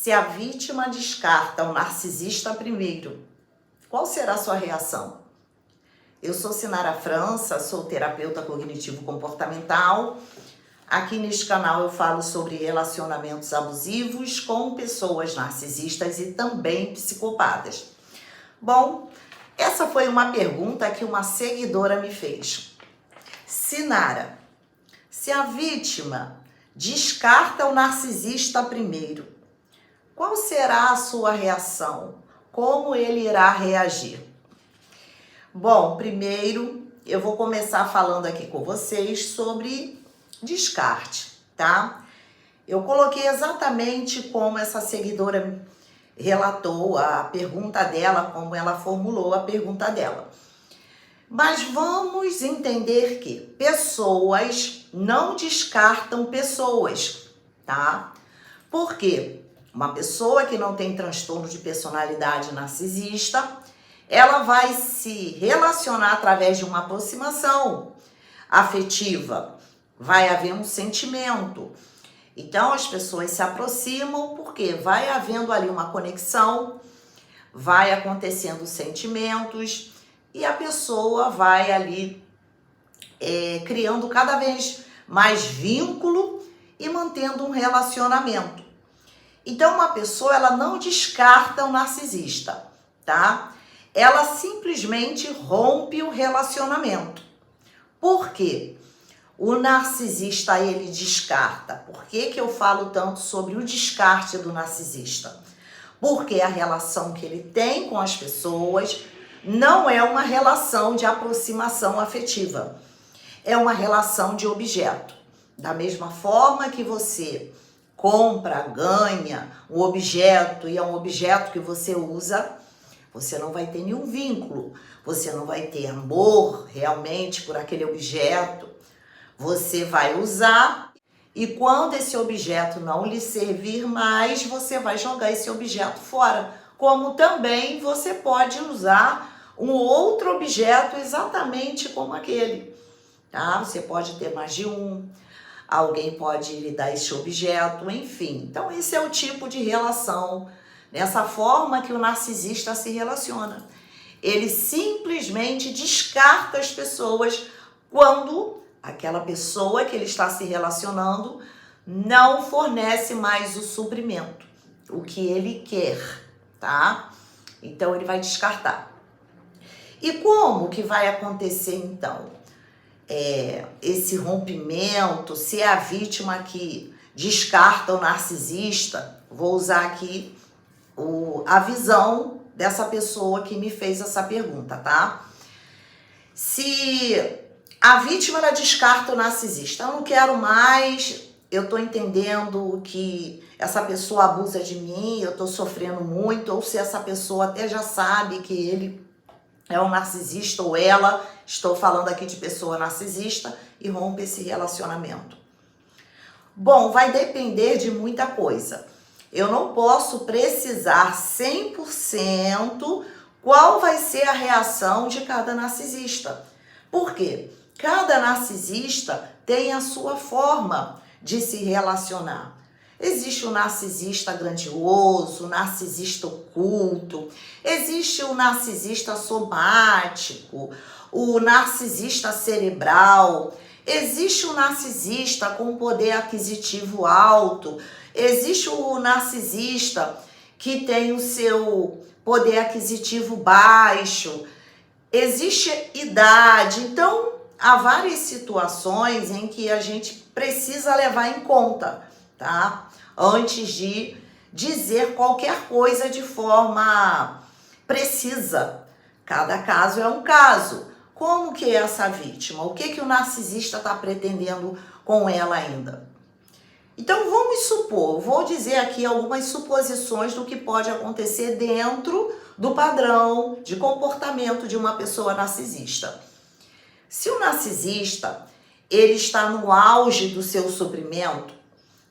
Se a vítima descarta o narcisista primeiro, qual será a sua reação? Eu sou Sinara França, sou terapeuta cognitivo-comportamental. Aqui neste canal eu falo sobre relacionamentos abusivos com pessoas narcisistas e também psicopatas. Bom, essa foi uma pergunta que uma seguidora me fez. Sinara, se a vítima descarta o narcisista primeiro, qual será a sua reação? Como ele irá reagir? Bom, primeiro eu vou começar falando aqui com vocês sobre descarte, tá? Eu coloquei exatamente como essa seguidora relatou a pergunta dela, como ela formulou a pergunta dela. Mas vamos entender que pessoas não descartam pessoas, tá? Por quê? Uma pessoa que não tem transtorno de personalidade narcisista, ela vai se relacionar através de uma aproximação afetiva. Vai haver um sentimento. Então, as pessoas se aproximam porque vai havendo ali uma conexão, vai acontecendo sentimentos e a pessoa vai ali criando cada vez mais vínculo e mantendo um relacionamento. Então, uma pessoa, ela não descarta o narcisista, tá? Ela simplesmente rompe o relacionamento. Por quê? O narcisista, ele descarta. Por que eu falo tanto sobre o descarte do narcisista? Porque a relação que ele tem com as pessoas não é uma relação de aproximação afetiva. É uma relação de objeto. Da mesma forma que você compra, ganha um objeto e é um objeto que você usa, você não vai ter nenhum vínculo. Você não vai ter amor realmente por aquele objeto. Você vai usar e quando esse objeto não lhe servir mais, você vai jogar esse objeto fora. Como também você pode usar um outro objeto exatamente como aquele, tá? Você pode ter mais de um, alguém pode lhe dar esse objeto, enfim. Então esse é o tipo de relação, nessa forma que o narcisista se relaciona. Ele simplesmente descarta as pessoas quando aquela pessoa que ele está se relacionando não fornece mais o suprimento, o que ele quer, tá? Então ele vai descartar. E como que vai acontecer então esse rompimento? Se é a vítima que descarta o narcisista, vou usar aqui a visão dessa pessoa que me fez essa pergunta, tá? Se a vítima, ela descarta o narcisista. Eu não quero mais, eu tô entendendo que essa pessoa abusa de mim, eu tô sofrendo muito, ou se essa pessoa até já sabe que ele é um narcisista, ou ela, estou falando aqui de pessoa narcisista, e rompe esse relacionamento. Bom, vai depender de muita coisa. Eu não posso precisar 100% qual vai ser a reação de cada narcisista. Por quê? Cada narcisista tem a sua forma de se relacionar. Existe o narcisista grandioso, o narcisista oculto, existe o narcisista somático, o narcisista cerebral, existe o narcisista com poder aquisitivo alto, existe o narcisista que tem o seu poder aquisitivo baixo, existe idade. Então, há várias situações em que a gente precisa levar em conta, tá? Antes de dizer qualquer coisa de forma precisa. Cada caso é um caso. Como que é essa vítima? O que o narcisista está pretendendo com ela ainda? Então, vamos supor, vou dizer aqui algumas suposições do que pode acontecer dentro do padrão de comportamento de uma pessoa narcisista. Se o narcisista, ele está no auge do seu sofrimento,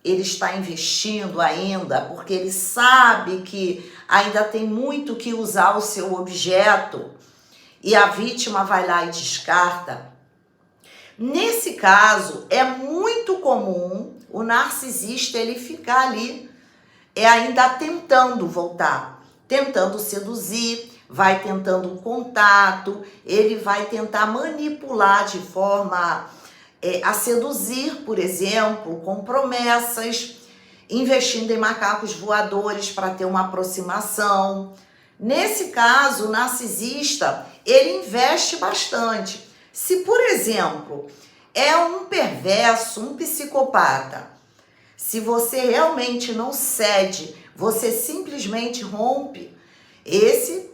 ele está investindo ainda, porque ele sabe que ainda tem muito que usar o seu objeto, e a vítima vai lá e descarta. Nesse caso, é muito comum o narcisista ele ficar ali é ainda tentando voltar, tentando seduzir, vai tentando contato, ele vai tentar manipular de forma a seduzir, por exemplo, com promessas, investindo em macacos voadores para ter uma aproximação. Nesse caso, o narcisista, ele investe bastante. Se, por exemplo, é um perverso, um psicopata, se você realmente não cede, você simplesmente rompe, esse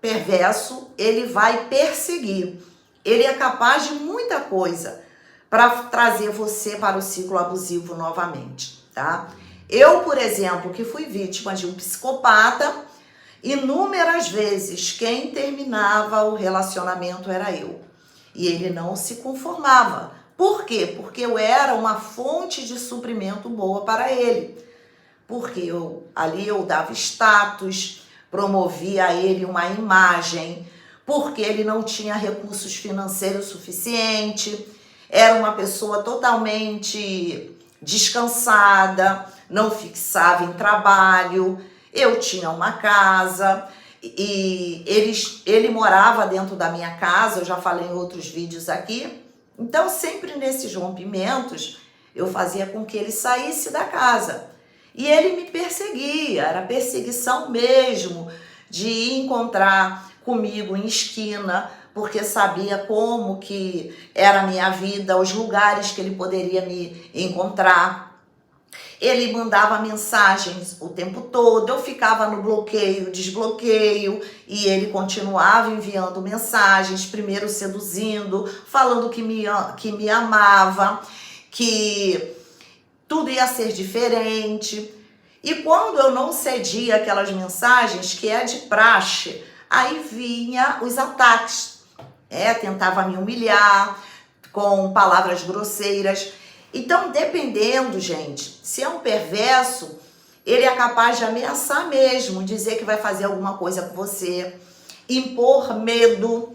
perverso, ele vai perseguir. Ele é capaz de muita coisa para trazer você para o ciclo abusivo novamente, tá? Eu, por exemplo, que fui vítima de um psicopata, inúmeras vezes quem terminava o relacionamento era eu. E ele não se conformava. Por quê? Porque eu era uma fonte de suprimento boa para ele. Porque ali eu dava status, promovia a ele uma imagem, porque ele não tinha recursos financeiros suficientes, era uma pessoa totalmente descansada, não fixava em trabalho, eu tinha uma casa e ele morava dentro da minha casa, eu já falei em outros vídeos aqui. Então, sempre nesses rompimentos, eu fazia com que ele saísse da casa. E ele me perseguia, era perseguição mesmo, de encontrar comigo em esquina, porque sabia como que era a minha vida, os lugares que ele poderia me encontrar. Ele mandava mensagens o tempo todo, eu ficava no bloqueio, desbloqueio, e ele continuava enviando mensagens, primeiro seduzindo, falando que me amava, que tudo ia ser diferente. E quando eu não cedia aquelas mensagens, que é de praxe, aí vinha os ataques. Tentava me humilhar com palavras grosseiras. Então, dependendo, gente, se é um perverso, ele é capaz de ameaçar mesmo, dizer que vai fazer alguma coisa com você, impor medo,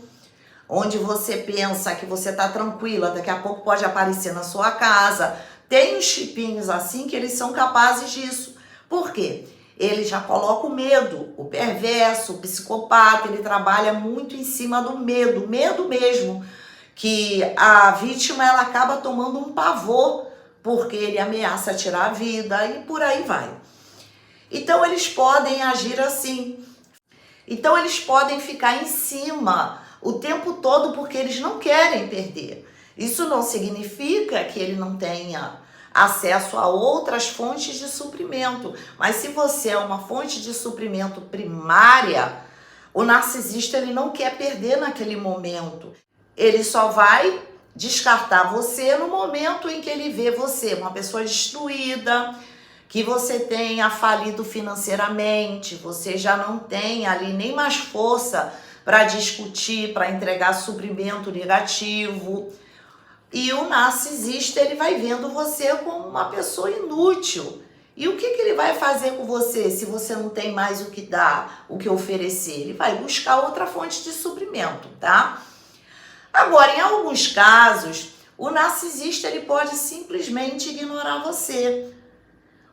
onde você pensa que você tá tranquila, daqui a pouco pode aparecer na sua casa. Tem uns chipinhos assim que eles são capazes disso. Por quê? Ele já coloca o medo. O perverso, o psicopata, ele trabalha muito em cima do medo mesmo, que a vítima ela acaba tomando um pavor, porque ele ameaça tirar a vida e por aí vai. Então eles podem agir assim. Então eles podem ficar em cima o tempo todo porque eles não querem perder. Isso não significa que ele não tenha acesso a outras fontes de suprimento. Mas se você é uma fonte de suprimento primária, o narcisista ele não quer perder naquele momento. Ele só vai descartar você no momento em que ele vê você uma pessoa destruída, que você tenha falido financeiramente, você já não tem ali nem mais força para discutir, para entregar suprimento negativo. E o narcisista, ele vai vendo você como uma pessoa inútil. E o que ele vai fazer com você se você não tem mais o que dar, o que oferecer? Ele vai buscar outra fonte de suprimento, tá? Agora, em alguns casos, o narcisista ele pode simplesmente ignorar você.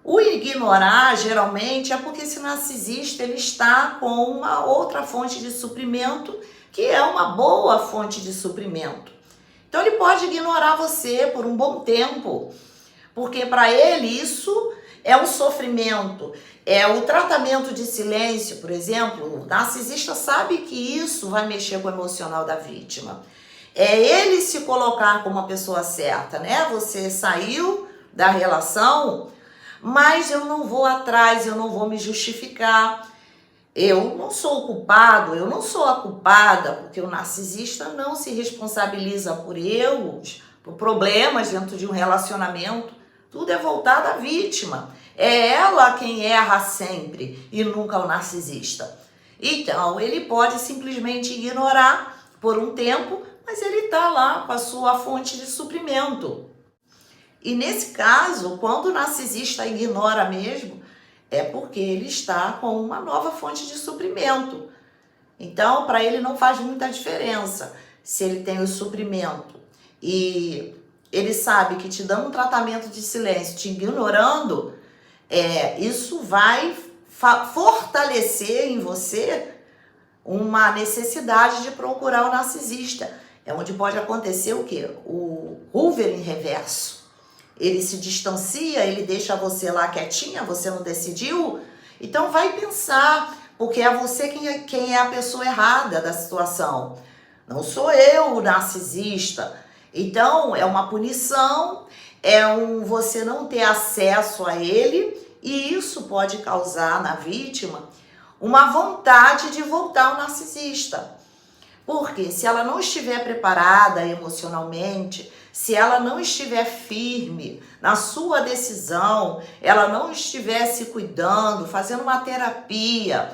O ignorar, geralmente, é porque esse narcisista ele está com uma outra fonte de suprimento, que é uma boa fonte de suprimento. Então ele pode ignorar você por um bom tempo, porque para ele isso é um sofrimento. O tratamento de silêncio, por exemplo, o narcisista sabe que isso vai mexer com o emocional da vítima. É ele se colocar como uma pessoa certa, né? Você saiu da relação, mas eu não vou atrás, eu não vou me justificar. Eu não sou o culpado, eu não sou a culpada, porque o narcisista não se responsabiliza por erros, por problemas dentro de um relacionamento. Tudo é voltado à vítima. É ela quem erra sempre e nunca o narcisista. Então, ele pode simplesmente ignorar por um tempo, mas ele está lá com a sua fonte de suprimento. E nesse caso, quando o narcisista ignora mesmo, é porque ele está com uma nova fonte de suprimento. Então, para ele não faz muita diferença se ele tem o suprimento e ele sabe que te dando um tratamento de silêncio, te ignorando, Isso vai fortalecer em você uma necessidade de procurar o narcisista. É onde pode acontecer o quê? O Hoover em reverso. Ele se distancia, ele deixa você lá quietinha, você não decidiu. Então vai pensar, porque é você quem é a pessoa errada da situação. Não sou eu o narcisista. Então é uma punição, você não ter acesso a ele, e isso pode causar na vítima uma vontade de voltar ao narcisista. Porque se ela não estiver preparada emocionalmente, se ela não estiver firme na sua decisão, ela não estiver se cuidando, fazendo uma terapia,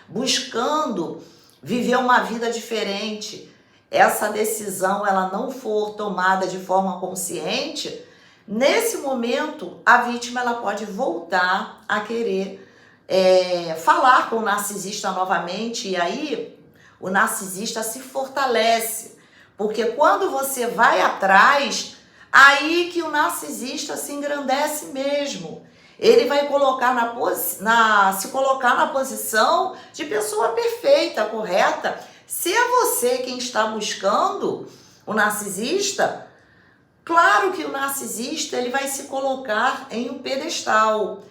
buscando viver uma vida diferente, essa decisão ela não for tomada de forma consciente, nesse momento a vítima ela pode voltar a querer falar com o narcisista novamente, e aí o narcisista se fortalece, porque quando você vai atrás, aí que o narcisista se engrandece mesmo. Ele vai se colocar na posição de pessoa perfeita, correta. Se é você quem está buscando o narcisista, claro que o narcisista ele vai se colocar em um pedestal.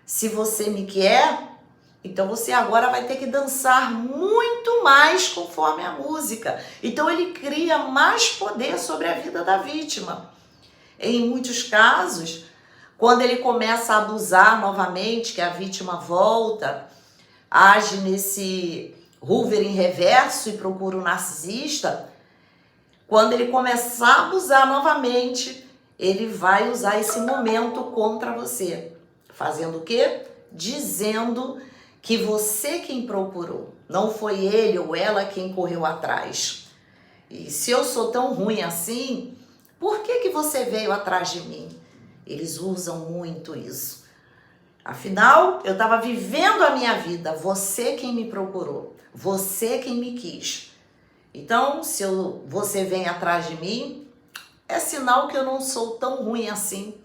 Se você me quer, então você agora vai ter que dançar muito mais conforme a música. Então ele cria mais poder sobre a vida da vítima. Em muitos casos, quando ele começa a abusar novamente, que a vítima volta, age nesse Hoover em reverso e procura o narcisista, quando ele começar a abusar novamente, ele vai usar esse momento contra você. Fazendo o quê? Dizendo que você quem procurou, não foi ele ou ela quem correu atrás. E se eu sou tão ruim assim, por que você veio atrás de mim? Eles usam muito isso. Afinal, eu estava vivendo a minha vida, você quem me procurou, você quem me quis. Então, se você vem atrás de mim, é sinal que eu não sou tão ruim assim.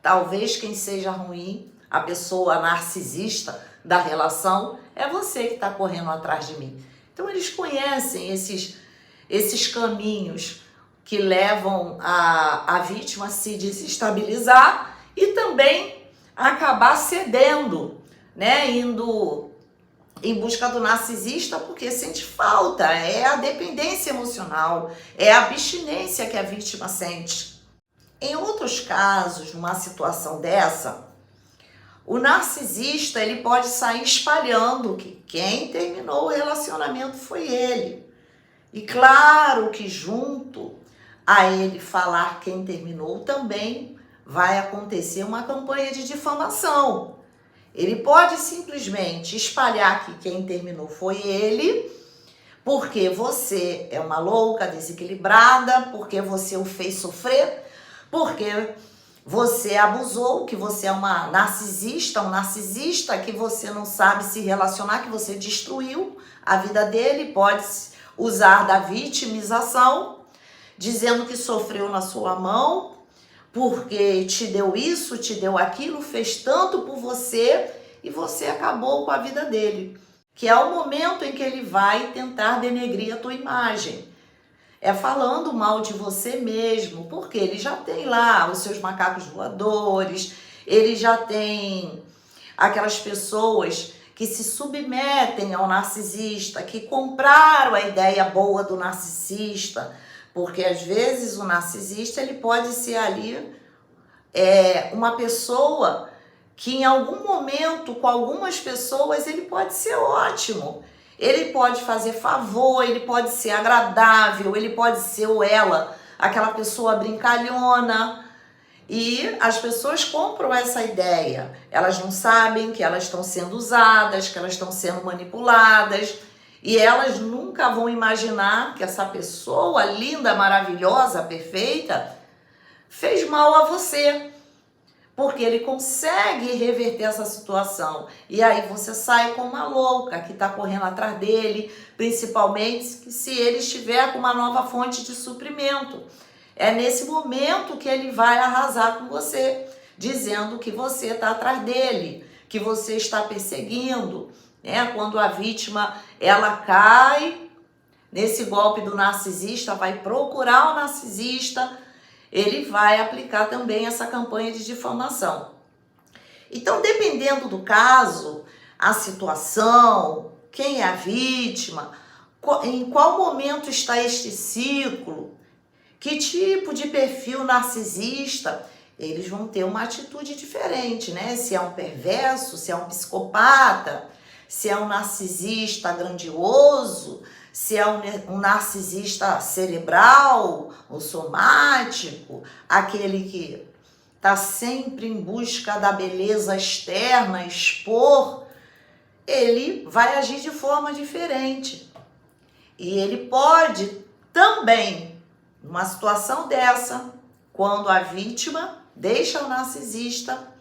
Talvez quem seja ruim, a pessoa narcisista da relação, é você que está correndo atrás de mim. Então eles conhecem esses caminhos que levam a vítima a se desestabilizar e também acabar cedendo, né? Indo em busca do narcisista porque sente falta, é a dependência emocional, é a abstinência que a vítima sente. Em outros casos, numa situação dessa, o narcisista ele pode sair espalhando que quem terminou o relacionamento foi ele. E claro que junto a ele falar quem terminou também vai acontecer uma campanha de difamação. Ele pode simplesmente espalhar que quem terminou foi ele, porque você é uma louca, desequilibrada, porque você o fez sofrer, porque você abusou, que você é uma narcisista, um narcisista que você não sabe se relacionar, que você destruiu a vida dele, pode usar da vitimização, dizendo que sofreu na sua mão, porque te deu isso, te deu aquilo, fez tanto por você e você acabou com a vida dele. Que é o momento em que ele vai tentar denegrir a tua imagem. É falando mal de você mesmo, porque ele já tem lá os seus macacos voadores, ele já tem aquelas pessoas que se submetem ao narcisista, que compraram a ideia boa do narcisista, porque às vezes o narcisista ele pode ser ali uma pessoa que em algum momento, com algumas pessoas, ele pode ser ótimo. Ele pode fazer favor, ele pode ser agradável, ele pode ser ou ela, aquela pessoa brincalhona. E as pessoas compram essa ideia. Elas não sabem que elas estão sendo usadas, que elas estão sendo manipuladas. E elas nunca vão imaginar que essa pessoa linda, maravilhosa, perfeita, fez mal a você. Porque ele consegue reverter essa situação. E aí você sai com uma louca que está correndo atrás dele, principalmente se ele estiver com uma nova fonte de suprimento. É nesse momento que ele vai arrasar com você, dizendo que você está atrás dele, que você está perseguindo, né? Quando a vítima, ela cai nesse golpe do narcisista, vai procurar o narcisista, ele vai aplicar também essa campanha de difamação. Então, dependendo do caso, a situação, quem é a vítima, em qual momento está este ciclo, que tipo de perfil narcisista, eles vão ter uma atitude diferente, né? Se é um perverso, se é um psicopata, se é um narcisista grandioso, se é um narcisista cerebral ou somático, aquele que está sempre em busca da beleza externa, expor, ele vai agir de forma diferente. E ele pode também, numa situação dessa, quando a vítima deixa o narcisista,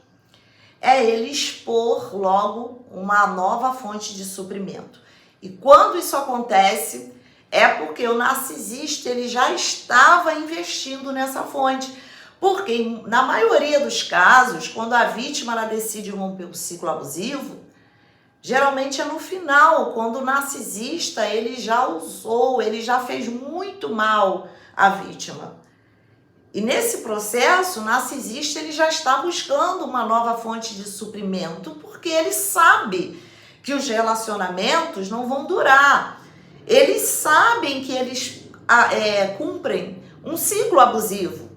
é ele expor logo uma nova fonte de suprimento. E quando isso acontece, é porque o narcisista ele já estava investindo nessa fonte. Porque na maioria dos casos, quando a vítima ela decide romper o ciclo abusivo, geralmente é no final, quando o narcisista ele já usou, ele já fez muito mal à vítima. E nesse processo, o narcisista ele já está buscando uma nova fonte de suprimento, porque ele sabe que os relacionamentos não vão durar. Eles sabem que eles cumprem um ciclo abusivo.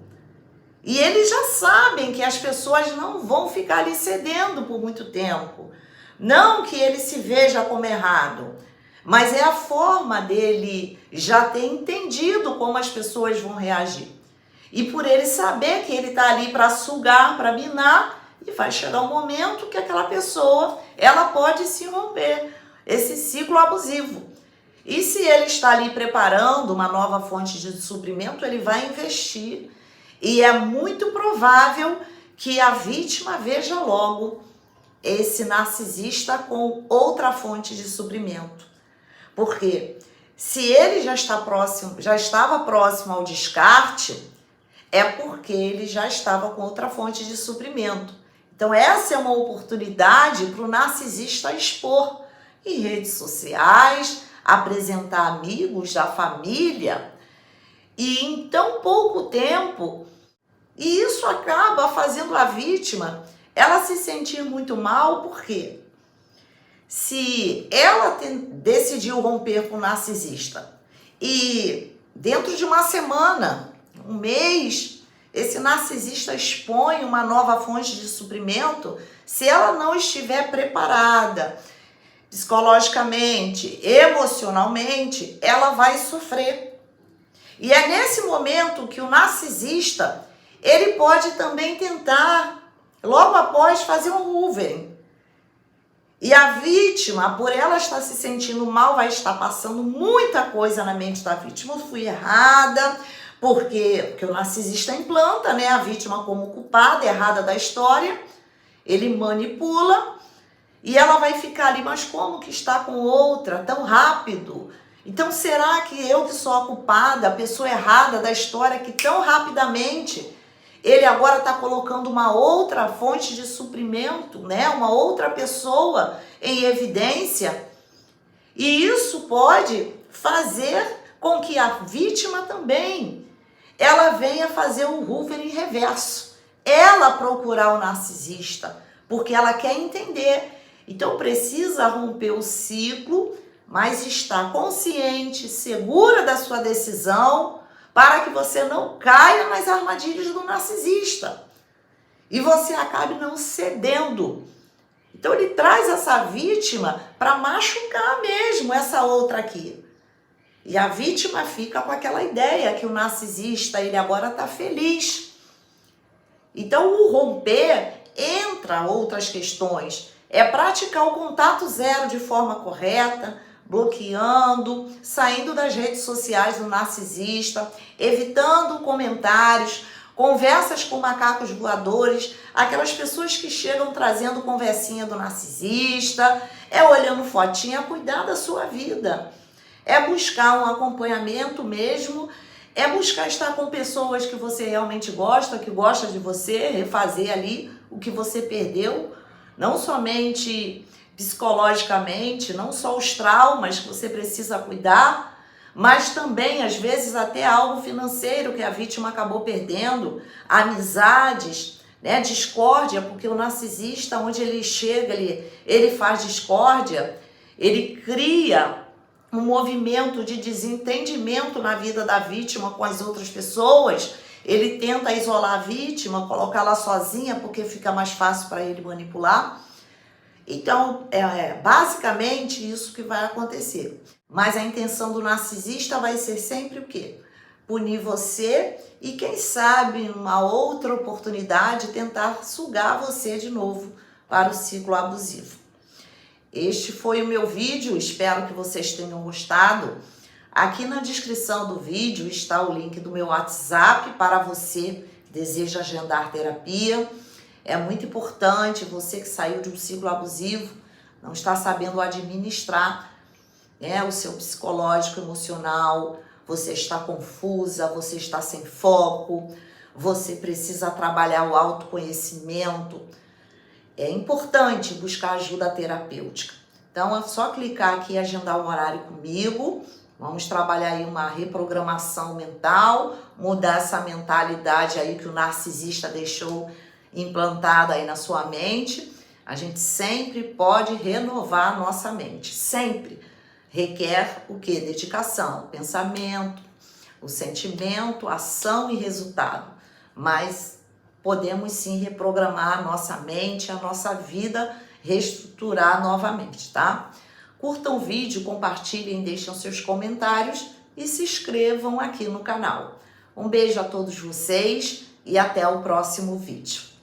E eles já sabem que as pessoas não vão ficar ali cedendo por muito tempo. Não que ele se veja como errado, mas é a forma dele já ter entendido como as pessoas vão reagir. E por ele saber que ele está ali para sugar, para minar, e vai chegar um momento que aquela pessoa, ela pode se romper esse ciclo abusivo. E se ele está ali preparando uma nova fonte de suprimento, ele vai investir. E é muito provável que a vítima veja logo esse narcisista com outra fonte de suprimento. Porque se ele já estava próximo ao descarte, é porque ele já estava com outra fonte de suprimento. Então essa é uma oportunidade para o narcisista expor em redes sociais, apresentar amigos da família, e em tão pouco tempo, e isso acaba fazendo a vítima ela se sentir muito mal, porque se ela decidiu romper com o narcisista e dentro de uma semana, um mês, esse narcisista expõe uma nova fonte de suprimento, se ela não estiver preparada psicologicamente, emocionalmente, ela vai sofrer. E é nesse momento que o narcisista, ele pode também tentar, logo após, fazer um hoovering. E a vítima, por ela estar se sentindo mal, vai estar passando muita coisa na mente da vítima. Eu fui errada, porque o narcisista implanta, né, a vítima como culpada, errada da história. Ele manipula e ela vai ficar ali, mas como que está com outra tão rápido? Então será que eu que sou a culpada, a pessoa errada da história, que tão rapidamente ele agora está colocando uma outra fonte de suprimento, né? Uma outra pessoa em evidência? E isso pode fazer com que a vítima também, ela venha fazer um hoovering reverso. Ela procurar o narcisista, porque ela quer entender. Então precisa romper o ciclo, mas estar consciente, segura da sua decisão, para que você não caia nas armadilhas do narcisista e você acabe não cedendo. Então ele traz essa vítima para machucar mesmo essa outra aqui. E a vítima fica com aquela ideia que o narcisista, ele agora está feliz. Então o romper entra outras questões. É praticar o contato zero de forma correta, bloqueando, saindo das redes sociais do narcisista, evitando comentários, conversas com macacos voadores, aquelas pessoas que chegam trazendo conversinha do narcisista, olhando fotinha, cuidar da sua vida. É buscar um acompanhamento mesmo, é buscar estar com pessoas que você realmente gosta, que gosta de você, refazer ali o que você perdeu, não somente psicologicamente, não só os traumas que você precisa cuidar, mas também, às vezes, até algo financeiro que a vítima acabou perdendo, amizades, né, discórdia, porque o narcisista, onde ele chega, ele faz discórdia, ele cria um movimento de desentendimento na vida da vítima com as outras pessoas. Ele tenta isolar a vítima, colocá-la sozinha, porque fica mais fácil para ele manipular. Então, basicamente isso que vai acontecer. Mas a intenção do narcisista vai ser sempre o quê? Punir você e, quem sabe, uma outra oportunidade, tentar sugar você de novo para o ciclo abusivo. Este foi o meu vídeo, espero que vocês tenham gostado. Aqui na descrição do vídeo está o link do meu WhatsApp para você que deseja agendar terapia. É muito importante, você que saiu de um ciclo abusivo, não está sabendo administrar, né, o seu psicológico, emocional, você está confusa, você está sem foco, você precisa trabalhar o autoconhecimento. É importante buscar ajuda terapêutica. Então é só clicar aqui e agendar um horário comigo. Vamos trabalhar aí uma reprogramação mental, mudar essa mentalidade aí que o narcisista deixou implantada aí na sua mente. A gente sempre pode renovar a nossa mente, sempre. Requer o quê? Dedicação, pensamento, o sentimento, ação e resultado. Mas podemos sim reprogramar a nossa mente, a nossa vida, reestruturar novamente, tá? Curtam o vídeo, compartilhem, deixem seus comentários e se inscrevam aqui no canal. Um beijo a todos vocês e até o próximo vídeo.